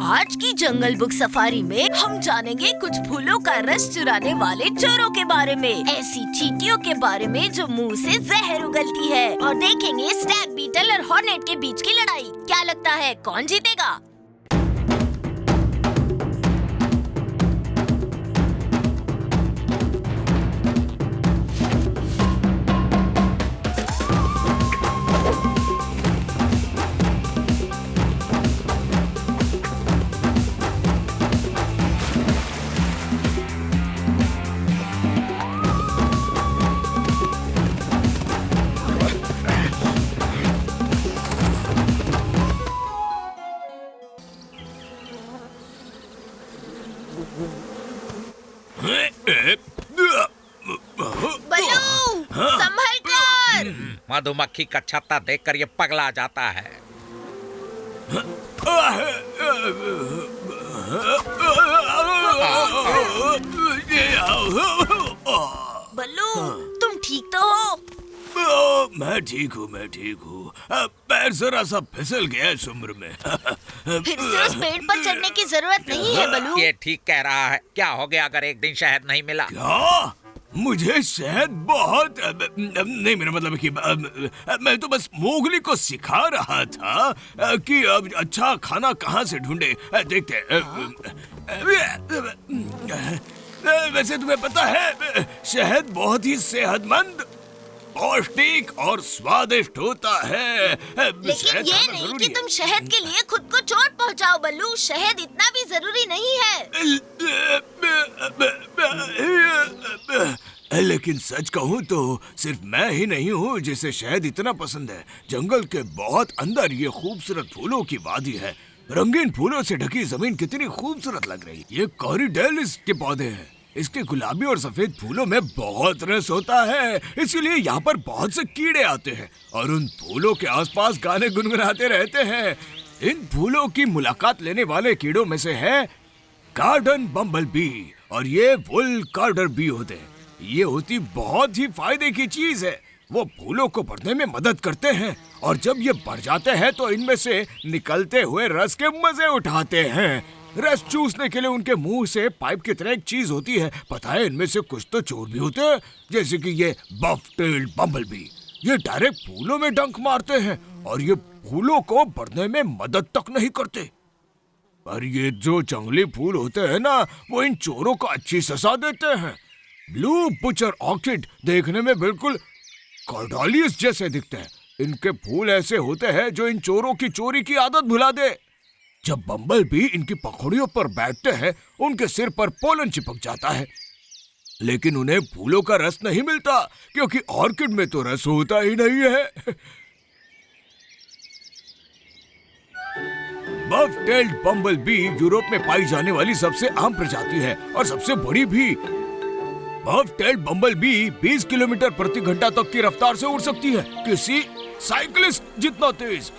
आज की जंगल book safari में हम जानेंगे कुछ फूलों का रस चुराने वाले चोरों के बारे में, ऐसी चींटियों के बारे में जो मुंह से जहर उगलती है, और देखेंगे स्टैग बीटल और हॉर्नेट के बीच की लड़ाई। क्या लगता है कौन जीतेगा? बल्लू, संभल कर! मधुमक्खी का छत्ता देखकर ये पगला जाता है। बल्लू, तुम ठीक तो हो? मैं ठीक हूँ। पैर जरा सा फिसल गया है उम्र में। फिर से उस पेड़ पर चढ़ने की जरूरत नहीं है बल्लू। ये ठीक कह रहा है। क्या हो गया अगर एक दिन शहद नहीं मिला? क्या? मुझे शहद बहुत नहीं, मेरा मतलब कि मैं तो बस मोगली को सिखा रहा था कि अब अच्छा खाना कहाँ से ढूंढे। देखते वैसे तुम्हें पता है शहद बहुत ही सेहतमंद, पौष्टिक और स्वादिष्ट होता है। लेकिन ये नहीं कि तुम शहद के लिए खुद को चोट पहुंचाओ बल्लू। शहद इतना भी जरूरी नहीं है। लेकिन सच कहूँ तो सिर्फ मैं ही नहीं हूँ जिसे शहद इतना पसंद है। जंगल के बहुत अंदर ये खूबसूरत फूलों की वादी है। रंगीन फूलों से ढकी जमीन कितनी खूबसूरत लग रही है। ये कॉरिडेलिस के पौधे हैं। इसके गुलाबी और सफेद फूलों में बहुत रस होता है, इसीलिए यहाँ पर बहुत से कीड़े आते हैं और उन फूलों के आसपास गाने गुनगुनाते रहते हैं। इन फूलों की मुलाकात लेने वाले कीड़ों में से है गार्डन बम्बल बी, और ये वुल कार्डर बी होते हैं। ये होती बहुत ही फायदे की चीज है। वो फूलों को बढ़ने में मदद करते हैं और जब ये बढ़ जाते हैं तो इनमें से निकलते हुए रस के मजे उठाते हैं। रस चूसने के लिए उनके मुंह से पाइप की तरह एक चीज होती है। पता है इनमें से कुछ तो चोर भी होते हैं, जैसे कि ये बफ-टेल्ड बम्बलबी। ये डायरेक्ट फूलों में डंक मारते हैं और ये फूलों को बढ़ने में मदद तक नहीं करते। पर ये जो जंगली फूल होते हैं ना, वो इन चोरों को अच्छी सजा देते हैं। ब्लू बुचर ऑर्किड देखने में बिल्कुल कॉर्डालियस जैसे दिखते हैं। इनके फूल ऐसे होते हैं जो इन चोरों की चोरी की आदत भुला दे। जब बम्बल भी इनकी पखड़ियों पर बैठते हैं, उनके सिर पर पोलन चिपक जाता है, लेकिन उन्हें फूलों का रस नहीं मिलता क्योंकि ऑर्किड में तो रस होता ही नहीं है। बफ-टेल्ड बम्बल बी यूरोप में पाई जाने वाली सबसे आम प्रजाति है और सबसे बड़ी भी। बफ-टेल्ड बम्बल बी 20 किलोमीटर प्रति घंटा तक की रफ्तार से उड़ सकती है, किसी साइकिलिस्ट जितना तेज।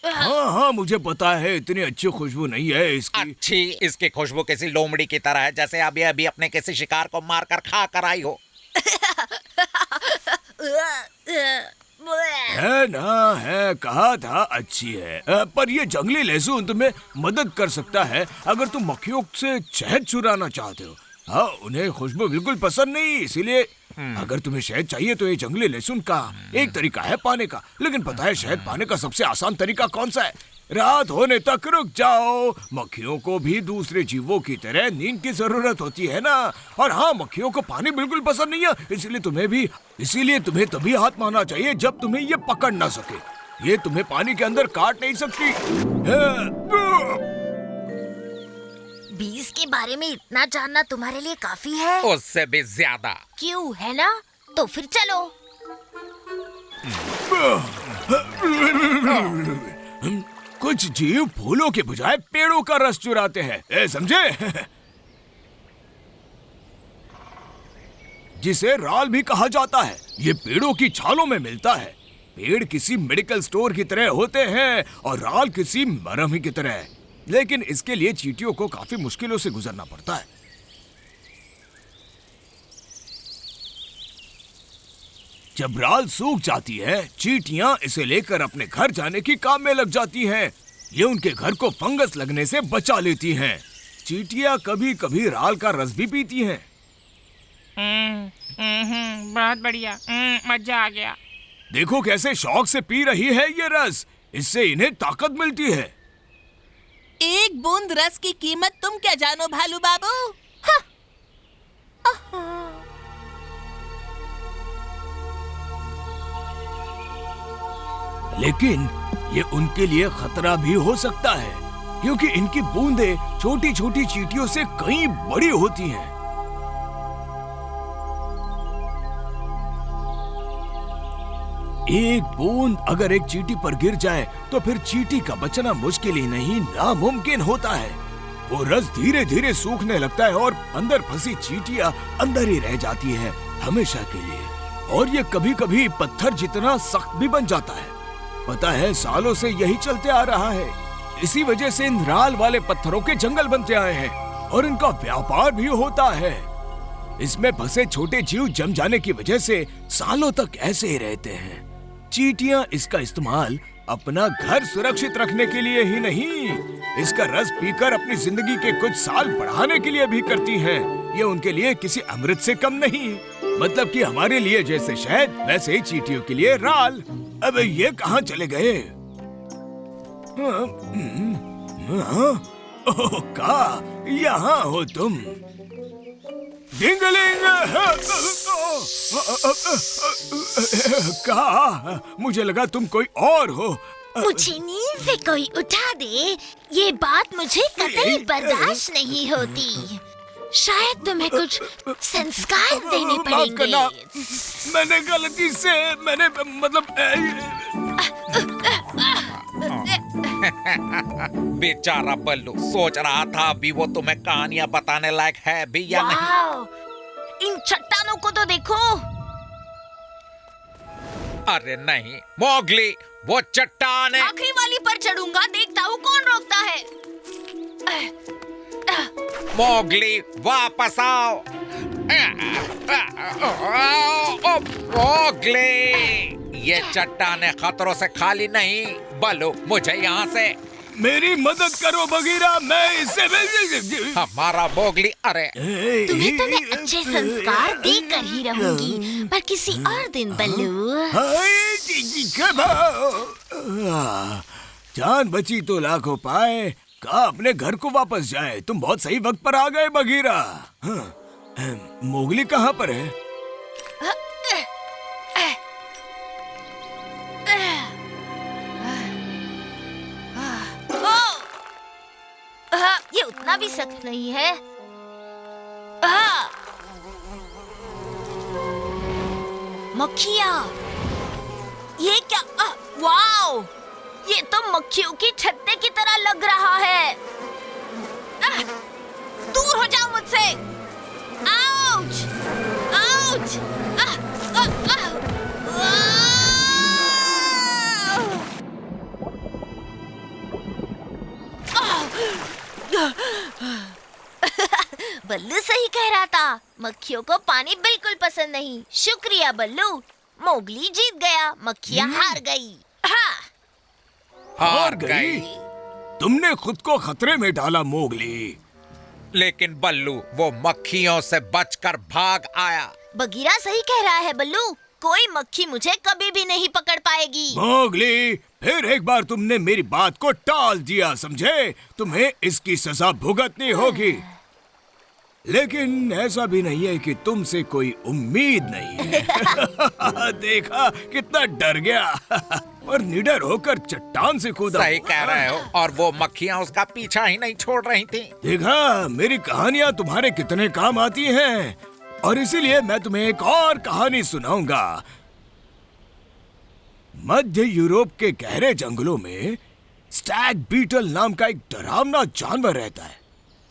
हाँ, मुझे पता है इतनी अच्छी खुशबू नहीं है इसकी। अच्छी? इसकी खुशबू किसी लोमड़ी की तरह है, जैसे अभी अभी अपने किसी शिकार को मारकर खा कर आई हो। है ना, है, कहा था अच्छी है। पर ये जंगली लहसुन तुम्हें मदद कर सकता है अगर तुम मक्खियों से शहद चुराना चाहते हो। हाँ, उन्हें खुशबू बिल्कुल पसंद नहीं, इसीलिए अगर तुम्हें शहद चाहिए तो ये जंगली लहसुन का एक तरीका है पाने का। लेकिन पता है शहद पाने का सबसे आसान तरीका कौन सा है? रात होने तक रुक जाओ। मक्खियों को भी दूसरे जीवों की तरह नींद की जरूरत होती है ना। और हाँ, मक्खियों को पानी बिल्कुल पसंद नहीं है, इसीलिए तुम्हें तभी हाथ मारना चाहिए जब तुम्हें ये पकड़ ना सके। ये तुम्हें पानी के अंदर काट नहीं सकती। बीज के बारे में इतना जानना तुम्हारे लिए काफी है? उससे भी ज्यादा। क्यों, है ना? तो फिर चलो। कुछ जीव फूलों के बजाय पेड़ों का रस चुराते हैं, समझे? जिसे राल भी कहा जाता है। ये पेड़ों की छालों में मिलता है। पेड़ किसी मेडिकल स्टोर की तरह होते हैं और राल किसी मरहम ही की तरह। लेकिन इसके लिए चींटियों को काफी मुश्किलों से गुजरना पड़ता है। जब राल सूख जाती है, चींटियां इसे लेकर अपने घर जाने की काम में लग जाती हैं। ये उनके घर को फंगस लगने से बचा लेती हैं। चींटियां कभी कभी राल का रस भी पीती हैं। बहुत बढ़िया, मजा आ गया। देखो कैसे शौक से पी रही है ये रस। इससे इन्हें ताकत मिलती है। एक बूंद रस की कीमत तुम क्या जानो भालू बाबू? हाँ। लेकिन ये उनके लिए खतरा भी हो सकता है, क्योंकि इनकी बूंदें छोटी छोटी चींटियों से कई बड़ी होती हैं। एक बूंद अगर एक चींटी पर गिर जाए तो फिर चींटी का बचना मुश्किल ही नहीं, नामुमकिन होता है। वो रस धीरे धीरे सूखने लगता है और अंदर फंसी चींटियां अंदर ही रह जाती है हमेशा के लिए। और ये कभी कभी पत्थर जितना सख्त भी बन जाता है। पता है, सालों से यही चलते आ रहा है। इसी वजह से इन राल वाले पत्थरों के जंगल बनते आए हैं और इनका व्यापार भी होता है। इसमें फंसे छोटे जीव जम जाने की वजह से सालों तक ऐसे ही रहते हैं। चींटियां इसका इस्तेमाल अपना घर सुरक्षित रखने के लिए ही नहीं, इसका रस पीकर अपनी जिंदगी के कुछ साल बढ़ाने के लिए भी करती हैं। ये उनके लिए किसी अमृत से कम नहीं। मतलब कि हमारे लिए जैसे शहद, वैसे ही चींटियों के लिए राल। अब ये कहाँ चले गए? ओह, का यहाँ हो तुम? डिंगलिंग! का मुझे लगा तुम कोई और हो। मुझे नींद से कोई उठा दे, ये बात मुझे कतई बर्दाश्त नहीं होती। शायद तुम्हें कुछ संस्कार देने माफ करना, पड़ेंगे। मैंने गलती से मतलब बेचारा बल्लू सोच रहा था अभी वो तुम्हें कहानियां बताने लायक है भी या नहीं। वाओ, इन चट्टानों को तो देखो। अरे नहीं मोगली, वो चट्टान है। आखिरी वाली पर चढ़ूंगा, देखता हूँ कौन रोकता है। मोगली वापस आओ। मोगली, ये चट्टानें खतरों से खाली नहीं। बल्लू, मुझे यहाँ से मेरी मदद करो बगीरा, मैं इससे हमारा मोगली। अरे तुम्हें तो मैं अच्छे संस्कार देकर ही रहूंगी, पर किसी और दिन बल्लू। जान बची तो लाखों पाए। कहा अपने घर को वापस जाए। तुम बहुत सही वक्त पर आ गए बगीरा। मोगली कहाँ पर है? ये उतना भी सख्त नहीं है। मक्खियाँ, ये क्या? वाओ, ये तो मक्खियों की छत्ते की तरह लग रहा है। दूर हो जाओ मुझसे। आउच! आउच! बल्लू सही कह रहा था, मक्खियों को पानी बिल्कुल पसंद नहीं। शुक्रिया बल्लू, मोगली जीत गया, मक्खियाँ हार गई। हाँ। हार गई? तुमने खुद को खतरे में डाला मोगली। लेकिन बल्लू वो मक्खियों से बचकर भाग आया। बगीरा सही कह रहा है बल्लू, कोई मक्खी मुझे कभी भी नहीं पकड़ पाएगी। मोगली, फिर एक बार तुमने मेरी बात को टाल दिया, समझे? तुम्हें इसकी सजा भुगतनी होगी। लेकिन ऐसा भी नहीं है कि तुमसे कोई उम्मीद नहीं है। देखा कितना डर गया और निडर होकर चट्टान से कूदा। सही कह रहे हो, और वो मक्खियाँ उसका पीछा ही नहीं छोड़ रही थी। देखा मेरी कहानियां तुम्हारे कितने काम आती हैं। और इसीलिए मैं तुम्हें एक और कहानी सुनाऊंगा। मध्य यूरोप के गहरे जंगलों में स्टैग बीटल नाम का एक डरावना जानवर रहता है।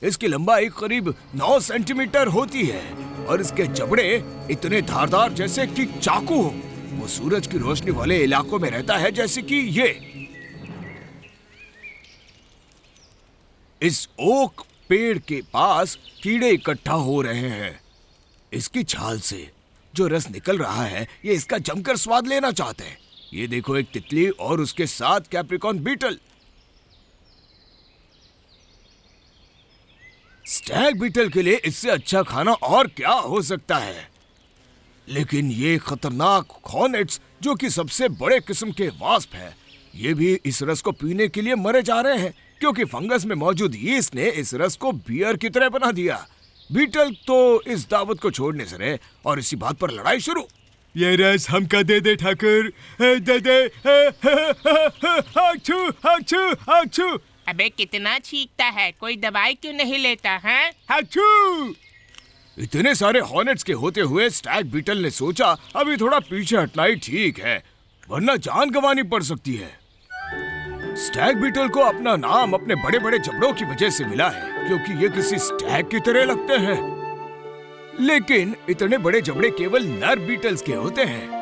इसकी लंबाई करीब 9 सेंटीमीटर होती है और इसके जबड़े इतने धारदार जैसे कि चाकू हो। वो सूरज की रोशनी वाले इलाकों में रहता है, जैसे कि ये। इस ओक पेड़ के पास कीड़े इकट्ठा हो रहे हैं। इसकी छाल से जो रस निकल रहा है ये इसका जमकर स्वाद लेना चाहते हैं। ये देखो, एक तितली और उसके साथ कैप्रिकॉर्न बीटल। स्टैग बीटल के लिए इससे अच्छा खाना और क्या हो सकता है। लेकिन ये खतरनाक हॉर्नेट्स, जो कि सबसे बड़े किस्म के वास्प है, ये भी इस रस को पीने के लिए मरे जा रहे हैं, क्योंकि फंगस में मौजूद यीस्ट ने इस रस को बियर की तरह बना दिया। बीटल तो इस दावत को छोड़ने से रहे और इसी बात पर लड़ाई शुरू। ये रस हमका दे दे ठाकुर, दे दे। आछू, आछू, आछू। अबे कितना छींकता है, कोई दवाई क्यों नहीं लेता है? आछू। इतने सारे हॉर्नेट्स के होते हुए स्टैग बीटल ने सोचा अभी थोड़ा पीछे हटना ही ठीक है, वरना जान गंवानी पड़ सकती है। स्टैग बीटल को अपना नाम अपने बड़े बड़े जबड़ों की वजह से मिला है, क्योंकि ये किसी स्टैग की तरह लगते हैं। लेकिन इतने बड़े जबड़े केवल नर बीटल्स के होते हैं।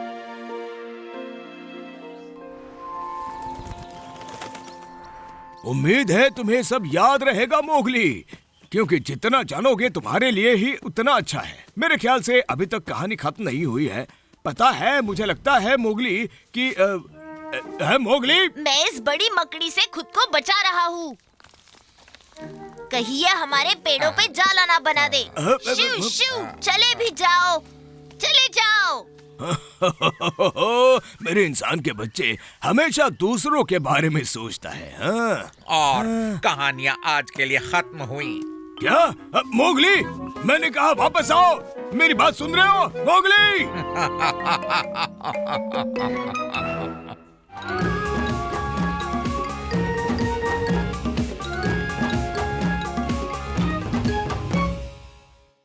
उम्मीद है तुम्हें सब याद रहेगा मोगली, क्योंकि जितना जानोगे तुम्हारे लिए ही उतना अच्छा है। मेरे ख्याल से अभी तक कहानी खत्म नहीं हुई है। पता है, मुझे लगता है मोगली कि है मोगली। मैं इस बड़ी मकड़ी से खुद को बचा रहा हूँ। कहीं ये हमारे पेड़ों पे जाला ना बना दे। शू शू, चले भी जाओ, चले जाओ। मेरे इंसान के बच्चे हमेशा दूसरों के बारे में सोचता है। हाँ? और कहानियाँ आज के लिए खत्म हुई। क्या? मोगली, मैंने कहा वापस आओ। मेरी बात सुन रहे हो मोगली?